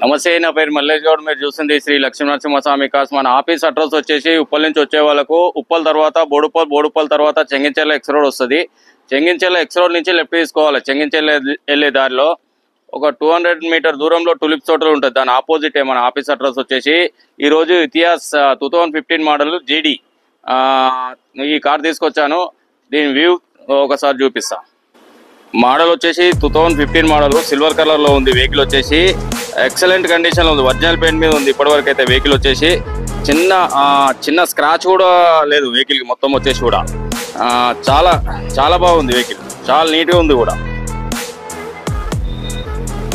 నమస్తే, నా పేరు మల్లేష్ గౌడ్. మీరు చూస్తుంది శ్రీ లక్ష్మీనరసింహస్వామి కాస్. మన ఆఫీస్ అడ్రస్ వచ్చేసి ఉప్పల్ నుంచి వచ్చే వాళ్ళకు ఉప్పల్ తర్వాత బోడుప్పల్ తర్వాత చెంగిచెర్ల ఎక్స్ రోడ్ వస్తుంది. చెంగిచెర్ల ఎక్స్ రోడ్ నుంచి లెఫ్ట్ తీసుకోవాలి. చెంగిచెర్ల వెళ్ళే దారిలో ఒక 200 మీటర్ దూరంలో టులిప్స్ హోటల్ ఉంటుంది. దాని ఆపోజిటే మన ఆఫీస్ అడ్రస్ వచ్చేసి. ఈరోజు ఇతిహాస్ 2015 మోడల్ జీడీ ఈ కార్ తీసుకొచ్చాను. దీని వ్యూ ఒకసారి చూపిస్తా. మోడల్ వచ్చేసి 2015 మోడల్, సిల్వర్ కలర్ లో ఉంది. వెహికల్ వచ్చేసి ఎక్సలెంట్ కండిషన్ లో ఉంది. ఒరిజినల్ పెయింట్ మీద ఉంది ఇప్పటివరకు అయితే. వెహికల్ వచ్చేసి చిన్న స్క్రాచ్ కూడా లేదు వెహికల్ కి. మొత్తం వచ్చేసి కూడా చాలా బాగుంది వెహికల్. చాలా నీట్ గా ఉంది కూడా.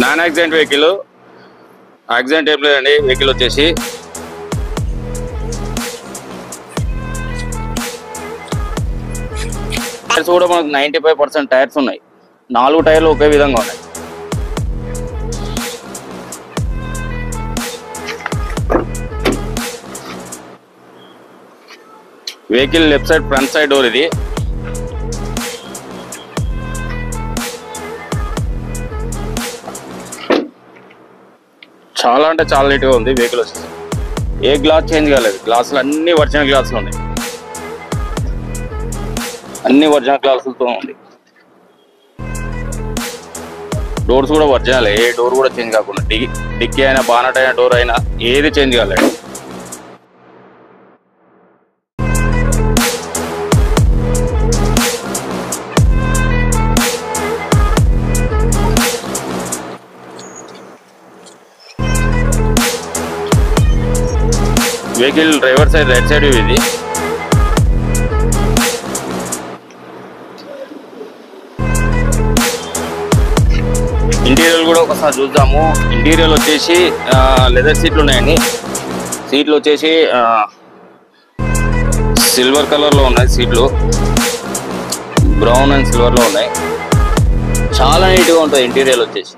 నాన్ యాక్సిడెంట్ వెహికల్, యాక్సిడెంట్ ఏం లేదండి వెహికల్ వచ్చేసి. టైర్స్ కూడా మనకు 95% టైర్స్ ఉన్నాయి. 4 టైర్లు ఒకే విధంగా ఉన్నాయి. Vehicle left side front side door ఇది. చాలా అంటే చాలా నీట్గా ఉంది వెహికల్ వచ్చేసి. ఏ గ్లాస్ చేంజ్ కాలేదు. గ్లాసులు అన్ని ఒరిజినల్ గ్లాసులు ఉన్నాయి. అన్ని ఒరిజినల్ గ్లాసులతో ఉంది. డోర్స్ కూడా ఒరిజినల్. ఏ డోర్ కూడా చేంజ్ కాకుండా, డిక్కీ అయినా బానట్ అయినా డోర్ అయినా ఏది చేంజ్ కాలేదు. Vehicle driver side right side ఇది. ఇంటీరియర్ కూడా ఒకసారి చూద్దాము. ఇంటీరియర్ వచ్చేసి లెదర్ సీట్లు ఉన్నాయండి. సీట్లు వచ్చేసి సిల్వర్ కలర్ లో ఉన్నాయి. సీట్లు బ్రౌన్ అండ్ సిల్వర్ లో ఉన్నాయి. చాలా నీట్ గా ఉంటుంది ఇంటీరియర్ వచ్చేసి.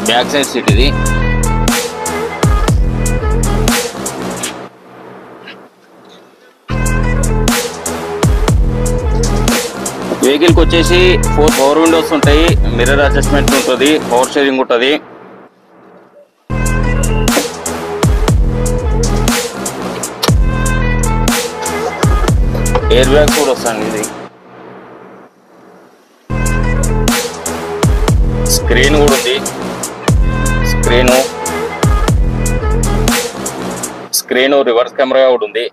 బ్యాక్ సైడ్ సీట్ ఇది. వెహికల్కి వచ్చేసి 4 పవర్ విండోస్ ఉంటాయి. మిర్రర్ అడ్జస్ట్మెంట్ ఉంటుంది. పవర్ స్టీరింగ్ ఉంటుంది. ఎయిర్ బ్యాగ్స్ కూడా వస్తాయండి. ఇది స్క్రీన్ కూడా ఉంది. స్క్రీన్ రివర్స్ కెమెరా కూడా ఉంది.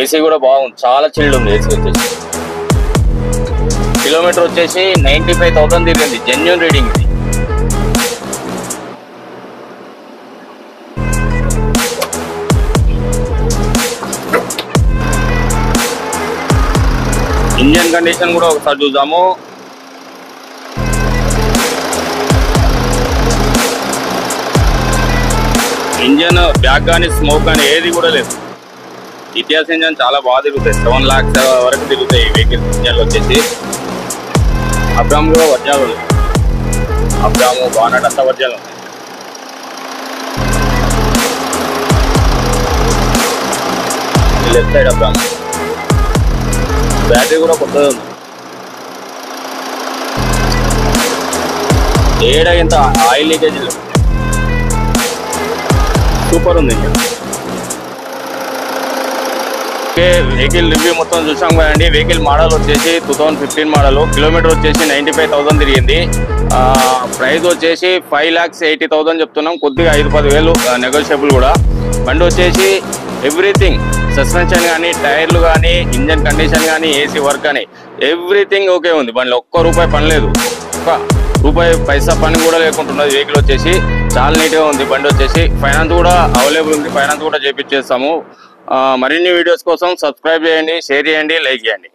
ఏసీ కూడా బాగుంది. చాలా చిల్డ్ ఉంది ఏసీ వచ్చేసి. కిలోమీటర్ వచ్చేసి 95,000 తిరిగింది. జెన్యూన్ రీడింగ్ ఇది. ఇంజన్ కండిషన్ కూడా ఒకసారి చూద్దాము. ఇంజన్ బ్యాక్ కానీ స్మోక్ కానీ ఏది కూడా లేదు. ఇతిహాస్ ఇంజన్ చాలా బాగా తిరుగుతాయి. 7 lakhs వరకు తిరుగుతాయి ఈ వెహికల్ ఇంజన్లు వచ్చేసి. అబ్రామ్ కూడా వర్జాలు ఉన్నాయి. అబ్రాము బానట్ అంతా వర్జాలు ఉన్నాయి. Left side Abram. బ్యాటరీ కూడా కొత్తది ఉంది. ఏడ ఇంత ఆయిల్ లీకేజ్ లేదు. సూపర్ ఉంది ఇంజన్. ఓకే, వెహికల్ రివ్యూ మొత్తం చూసాం కదండి. వెహికల్ మోడల్ వచ్చేసి 2015 మోడల్. కిలోమీటర్ వచ్చేసి 95,000 తిరిగింది. ప్రైస్ వచ్చేసి 5,80,000 చెప్తున్నాం. కొద్దిగా 5-10,000 నెగోషియబుల్ కూడా. బండి వచ్చేసి ఎవ్రీథింగ్, సస్పెన్షన్ కానీ, టైర్లు కానీ, ఇంజన్ కండిషన్ కానీ, ఏసీ వర్క్ కానీ ఎవ్రీథింగ్ ఓకే ఉంది. బండిలో ₹1 పని లేదు. పైసా పని కూడా లేకుంటున్నది. వెహికల్ వచ్చేసి చాలా నీట్గా ఉంది. బండి వచ్చేసి ఫైనాన్స్ కూడా అవైలబుల్ ఉంది. ఫైనాన్స్ కూడా చేపించేస్తాము. మరిన్ని వీడియోస్ కోసం సబ్స్క్రైబ్ చేయండి, షేర్ చేయండి, లైక్ చేయండి.